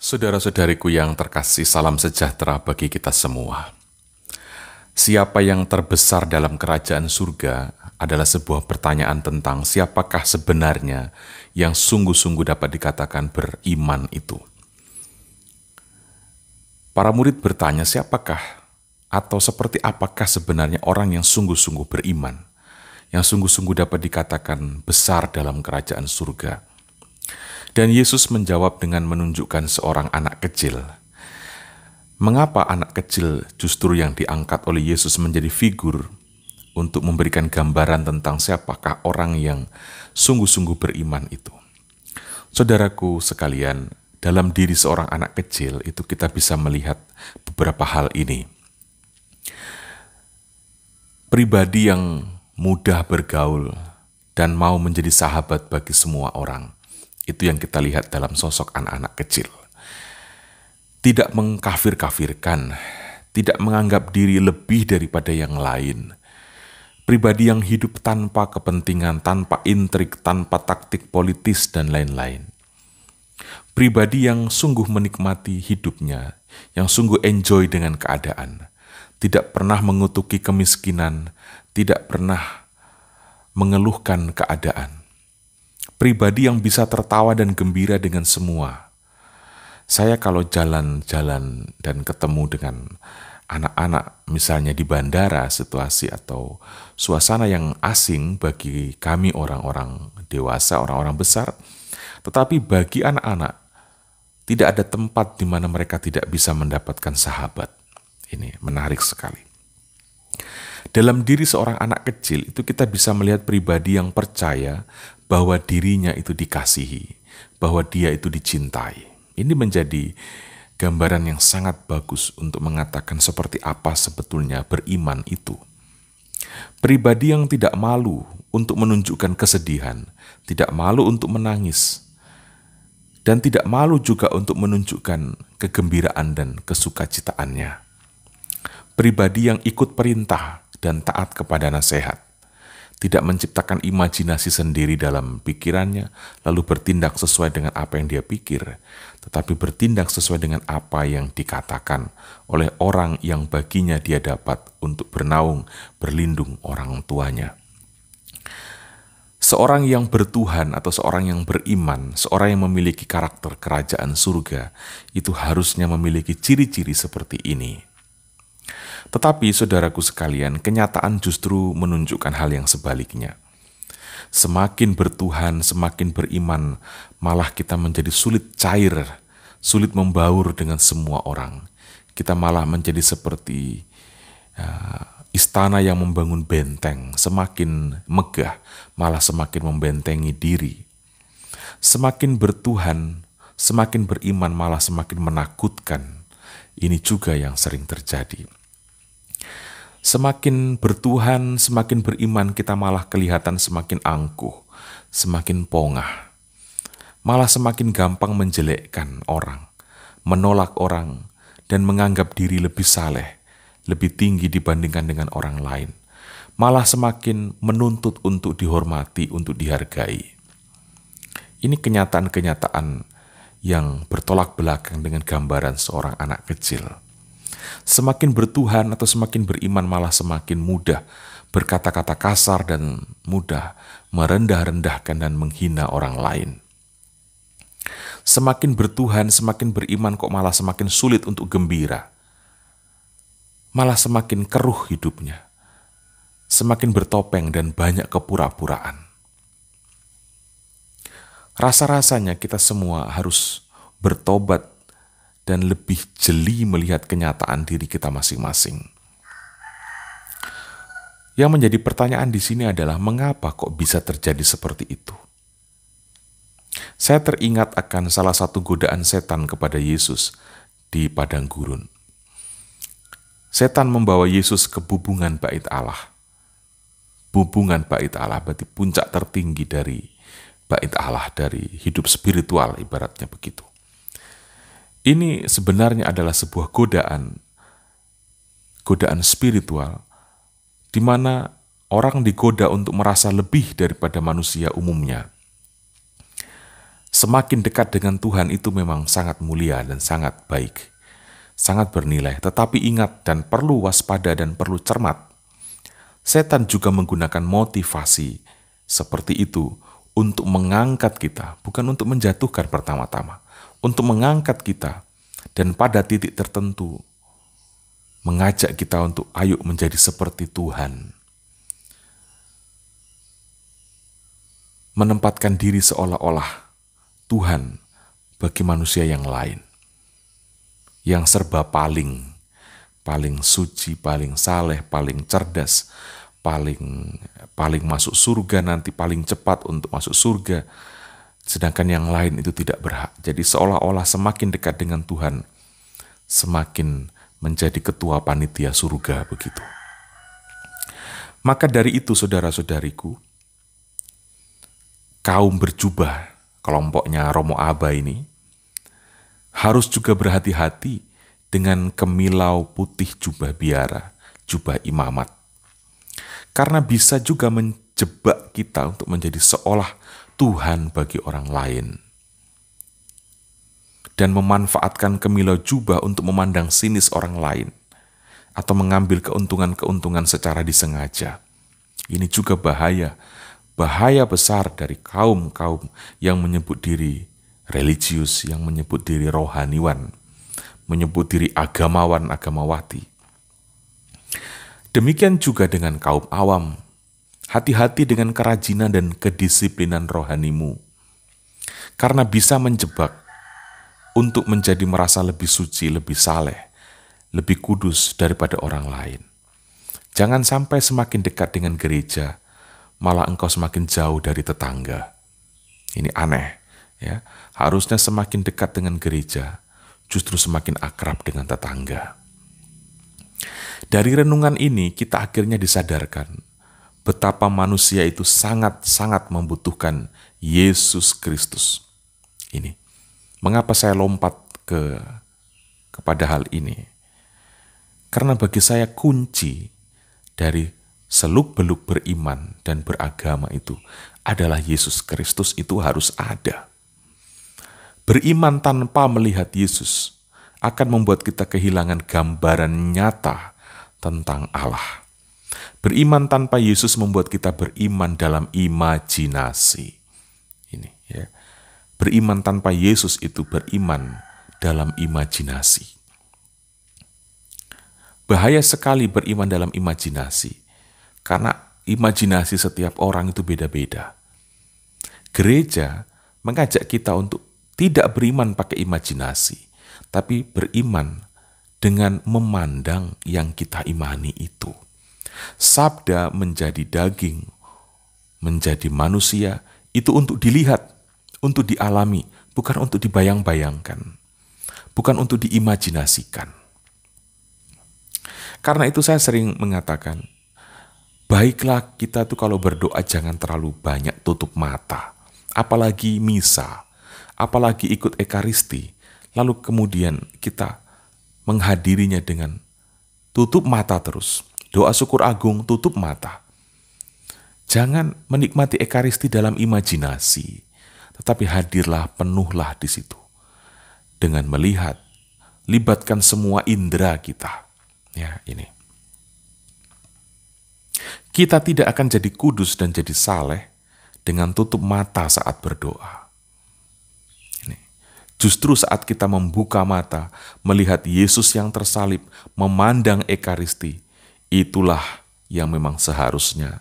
Saudara-saudariku yang terkasih, salam sejahtera bagi kita semua. Siapa yang terbesar dalam kerajaan surga adalah sebuah pertanyaan tentang siapakah sebenarnya yang sungguh-sungguh dapat dikatakan beriman itu. Para murid bertanya siapakah atau seperti apakah sebenarnya orang yang sungguh-sungguh beriman, yang sungguh-sungguh dapat dikatakan besar dalam kerajaan surga. Dan Yesus menjawab dengan menunjukkan seorang anak kecil. Mengapa anak kecil justru yang diangkat oleh Yesus menjadi figur untuk memberikan gambaran tentang siapakah orang yang sungguh-sungguh beriman itu? Saudaraku sekalian, dalam diri seorang anak kecil itu kita bisa melihat beberapa hal ini. Pribadi yang mudah bergaul dan mau menjadi sahabat bagi semua orang. Itu yang kita lihat dalam sosok anak-anak kecil. Tidak mengkafir-kafirkan, tidak menganggap diri lebih daripada yang lain. Pribadi yang hidup tanpa kepentingan, tanpa intrik, tanpa taktik politis, dan lain-lain. Pribadi yang sungguh menikmati hidupnya, yang sungguh enjoy dengan keadaan. Tidak pernah mengutuki kemiskinan, tidak pernah mengeluhkan keadaan. Pribadi yang bisa tertawa dan gembira dengan semua. Saya kalau jalan-jalan dan ketemu dengan anak-anak, misalnya di bandara, situasi atau suasana yang asing bagi kami orang-orang dewasa, orang-orang besar, tetapi bagi anak-anak, tidak ada tempat di mana mereka tidak bisa mendapatkan sahabat. Ini menarik sekali. Dalam diri seorang anak kecil itu kita bisa melihat pribadi yang percaya bahwa dirinya itu dikasihi, bahwa dia itu dicintai. Ini menjadi gambaran yang sangat bagus untuk mengatakan seperti apa sebetulnya beriman itu. Pribadi yang tidak malu untuk menunjukkan kesedihan, tidak malu untuk menangis, dan tidak malu juga untuk menunjukkan kegembiraan dan kesukacitaannya. Pribadi yang ikut perintah dan taat kepada nasihat. Tidak menciptakan imajinasi sendiri dalam pikirannya, lalu bertindak sesuai dengan apa yang dia pikir, tetapi bertindak sesuai dengan apa yang dikatakan oleh orang yang baginya dia dapat untuk bernaung, berlindung orang tuanya. Seorang yang bertuhan atau seorang yang beriman, seorang yang memiliki karakter kerajaan surga, itu harusnya memiliki ciri-ciri seperti ini. Tetapi saudaraku sekalian, kenyataan justru menunjukkan hal yang sebaliknya. Semakin bertuhan, semakin beriman, malah kita menjadi sulit cair, sulit membaur dengan semua orang. Kita malah menjadi seperti istana yang membangun benteng, semakin megah, malah semakin membentengi diri. Semakin bertuhan, semakin beriman, malah semakin menakutkan. Ini juga yang sering terjadi. Semakin bertuhan, semakin beriman, kita malah kelihatan semakin angkuh, semakin pongah. Malah semakin gampang menjelekkan orang, menolak orang, dan menganggap diri lebih saleh, lebih tinggi dibandingkan dengan orang lain. Malah semakin menuntut untuk dihormati, untuk dihargai. Ini kenyataan-kenyataan yang bertolak belakang dengan gambaran seorang anak kecil. Semakin bertuhan atau semakin beriman malah semakin mudah berkata-kata kasar dan mudah merendah-rendahkan dan menghina orang lain. Semakin bertuhan, semakin beriman kok malah semakin sulit untuk gembira. Malah semakin keruh hidupnya. Semakin bertopeng dan banyak kepura-puraan. Rasa-rasanya kita semua harus bertobat dan lebih jeli melihat kenyataan diri kita masing-masing. Yang menjadi pertanyaan di sini adalah mengapa kok bisa terjadi seperti itu? Saya teringat akan salah satu godaan setan kepada Yesus di padang gurun. Setan membawa Yesus ke bubungan bait Allah. Bubungan bait Allah berarti puncak tertinggi dari bait Allah, dari hidup spiritual ibaratnya begitu. Ini sebenarnya adalah sebuah godaan spiritual, di mana orang digoda untuk merasa lebih daripada manusia umumnya. Semakin dekat dengan Tuhan itu memang sangat mulia dan sangat baik, sangat bernilai. Tetapi ingat dan perlu waspada dan perlu cermat. Setan juga menggunakan motivasi seperti itu untuk mengangkat kita, bukan untuk menjatuhkan pertama-tama, untuk mengangkat kita dan pada titik tertentu mengajak kita untuk ayo menjadi seperti Tuhan. Menempatkan diri seolah-olah Tuhan bagi manusia yang lain, yang serba paling suci, paling saleh, paling cerdas, paling masuk surga nanti, paling cepat untuk masuk surga, sedangkan yang lain itu tidak berhak. Jadi seolah-olah semakin dekat dengan Tuhan, semakin menjadi ketua panitia surga begitu. Maka dari itu saudara-saudariku, kaum berjubah, kelompoknya Romo Aba ini, harus juga berhati-hati dengan kemilau putih jubah biara, jubah imamat. Karena bisa juga menjebak kita untuk menjadi seolah Tuhan bagi orang lain. Dan memanfaatkan kemilau jubah untuk memandang sinis orang lain. Atau mengambil keuntungan-keuntungan secara disengaja. Ini juga bahaya. Bahaya besar dari kaum-kaum yang menyebut diri religius, yang menyebut diri rohaniwan, menyebut diri agamawan, agamawati. Demikian juga dengan kaum awam. Hati-hati dengan kerajinan dan kedisiplinan rohanimu. Karena bisa menjebak untuk menjadi merasa lebih suci, lebih saleh, lebih kudus daripada orang lain. Jangan sampai semakin dekat dengan gereja, malah engkau semakin jauh dari tetangga. Ini aneh, ya. Harusnya semakin dekat dengan gereja, justru semakin akrab dengan tetangga. Dari renungan ini kita akhirnya disadarkan betapa manusia itu sangat-sangat membutuhkan Yesus Kristus. Ini. Mengapa saya lompat kepada hal ini? Karena bagi saya kunci dari seluk-beluk beriman dan beragama itu adalah Yesus Kristus itu harus ada. Beriman tanpa melihat Yesus akan membuat kita kehilangan gambaran nyata tentang Allah. Beriman tanpa Yesus membuat kita beriman dalam imajinasi. Ini ya. Beriman tanpa Yesus itu beriman dalam imajinasi. Bahaya sekali beriman dalam imajinasi. Karena imajinasi setiap orang itu beda-beda. Gereja mengajak kita untuk tidak beriman pakai imajinasi, tapi beriman dengan memandang yang kita imani itu. Sabda menjadi daging, menjadi manusia, itu untuk dilihat, untuk dialami, bukan untuk dibayang-bayangkan, bukan untuk diimajinasikan. Karena itu saya sering mengatakan, baiklah kita tuh kalau berdoa jangan terlalu banyak tutup mata, apalagi misa, apalagi ikut ekaristi, lalu kemudian kita menghadirinya dengan tutup mata terus. Doa syukur agung tutup mata. Jangan menikmati ekaristi dalam imajinasi, tetapi hadirlah, penuhlah di situ. Dengan melihat, libatkan semua indera kita. Ya, ini. Kita tidak akan jadi kudus dan jadi saleh dengan tutup mata saat berdoa. Ini. Justru saat kita membuka mata, melihat Yesus yang tersalib, memandang ekaristi, itulah yang memang seharusnya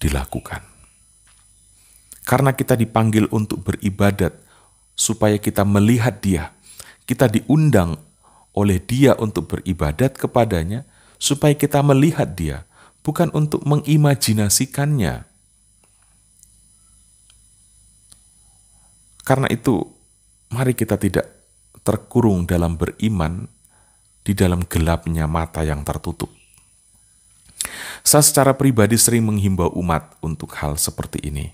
dilakukan. Karena kita dipanggil untuk beribadat, supaya kita melihat Dia. Kita diundang oleh Dia untuk beribadat kepadanya, supaya kita melihat Dia, bukan untuk mengimajinasikannya. Karena itu, mari kita tidak terkurung dalam beriman di dalam gelapnya mata yang tertutup. Saya secara pribadi sering menghimbau umat untuk hal seperti ini.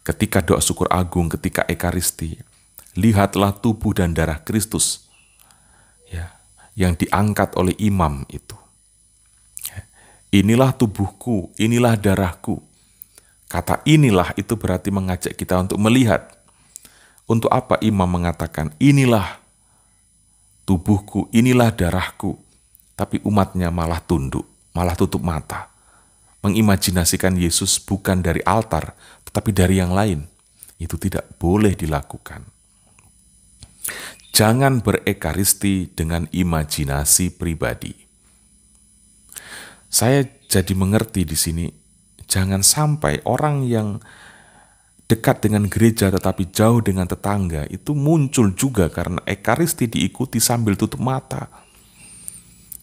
Ketika doa syukur agung, ketika ekaristi, lihatlah tubuh dan darah Kristus ya, yang diangkat oleh imam itu. Inilah tubuhku, inilah darahku. Kata inilah itu berarti mengajak kita untuk melihat Untuk apa imam mengatakan, inilah tubuhku, inilah darahku, tapi umatnya malah tunduk, malah tutup mata, mengimajinasikan Yesus bukan dari altar, tetapi dari yang lain. Itu tidak boleh dilakukan. Jangan berekaristi dengan imajinasi pribadi. Saya jadi mengerti di sini, jangan sampai orang yang dekat dengan gereja tetapi jauh dengan tetangga itu muncul juga karena ekaristi diikuti sambil tutup mata.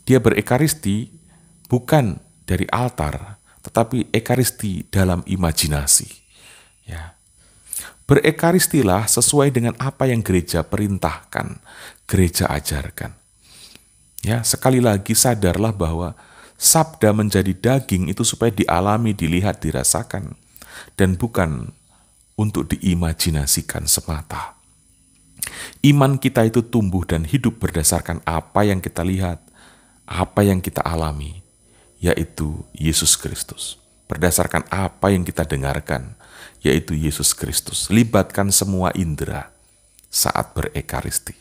Dia berekaristi bukan dari altar, tetapi ekaristi dalam imajinasi. Ya. Berekaristilah sesuai dengan apa yang gereja perintahkan, gereja ajarkan. Ya, sekali lagi sadarlah bahwa sabda menjadi daging itu supaya dialami, dilihat, dirasakan, dan bukan untuk diimajinasikan semata. Iman kita itu tumbuh dan hidup berdasarkan apa yang kita lihat, apa yang kita alami, yaitu Yesus Kristus. Berdasarkan apa yang kita dengarkan, yaitu Yesus Kristus. Libatkan semua indera saat berekaristi.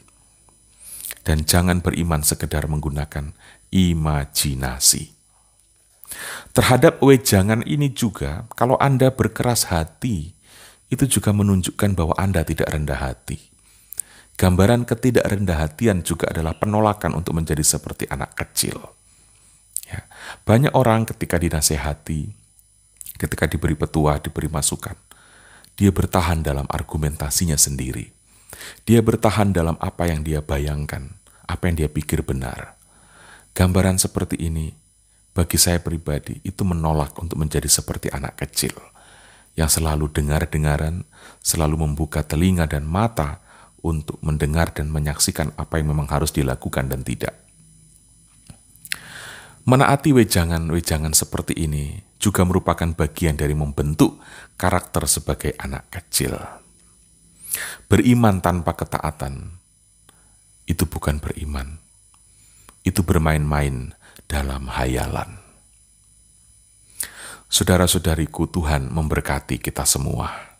Dan jangan beriman sekedar menggunakan imajinasi. Terhadap wejangan ini juga, kalau Anda berkeras hati, itu juga menunjukkan bahwa Anda tidak rendah hati. Gambaran ketidakrendahan juga adalah penolakan untuk menjadi seperti anak kecil. Ya. Banyak orang ketika dinasehati, ketika diberi petua, diberi masukan, dia bertahan dalam argumentasinya sendiri. Dia bertahan dalam apa yang dia bayangkan, apa yang dia pikir benar. Gambaran seperti ini, bagi saya pribadi, itu menolak untuk menjadi seperti anak kecil, yang selalu dengar-dengaran, selalu membuka telinga dan mata untuk mendengar dan menyaksikan apa yang memang harus dilakukan dan tidak. Menaati wejangan-wejangan seperti ini juga merupakan bagian dari membentuk karakter sebagai anak kecil. Beriman tanpa ketaatan, itu bukan beriman. Itu bermain-main dalam hayalan. Saudara-saudariku, Tuhan memberkati kita semua.